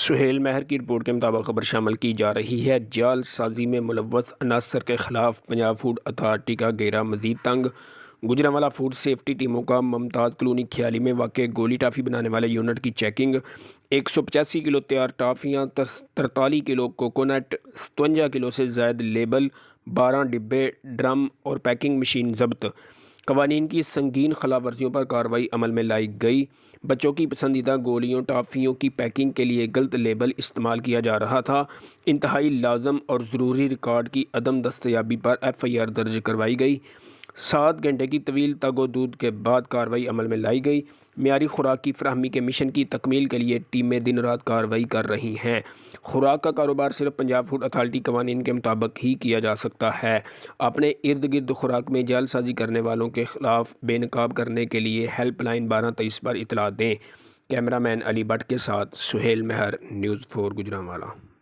سہیل مہر کی رپورٹ کے مطابق خبر شامل کی جا رہی ہے۔ جعل سازی میں ملوث عناصر کے خلاف پنجاب فوڈ اتھارٹی کا گھیرا مزید تنگ۔ گوجرانوالہ فوڈ سیفٹی ٹیموں کا ممتاز کالونی کھیالی میں واقع گولی ٹافی بنانے والے یونٹ کی چیکنگ۔ 185 کلو تیار ٹافیاں، 43 کلو کوکونٹ، 57 کلو سے زائد لیبل، 12 ڈبے، ڈرم اور پیکنگ مشین ضبط۔ قوانین کی سنگین خلاف ورزیوں پر کارروائی عمل میں لائی گئی۔ بچوں کی پسندیدہ گولیوں ٹافیوں کی پیکنگ کے لیے غلط لیبل استعمال کیا جا رہا تھا۔ انتہائی لازم اور ضروری ریکارڈ کی عدم دستیابی پر FIR درج کروائی گئی۔ 7 گھنٹے کی طویل تگ و دود کے بعد کارروائی عمل میں لائی گئی۔ معیاری خوراک کی فراہمی کے مشن کی تکمیل کے لیے ٹیمیں دن رات کارروائی کر رہی ہیں۔ خوراک کا کاروبار صرف پنجاب فوڈ اتھارٹی قوانین کے مطابق ہی کیا جا سکتا ہے۔ اپنے ارد گرد خوراک میں جعل سازی کرنے والوں کے خلاف بے نقاب کرنے کے لیے ہیلپ لائن 1223 پر اطلاع دیں۔ کیمرہ مین علی بٹ کے ساتھ سہیل مہر، نیوز 4 گوجرانوالہ۔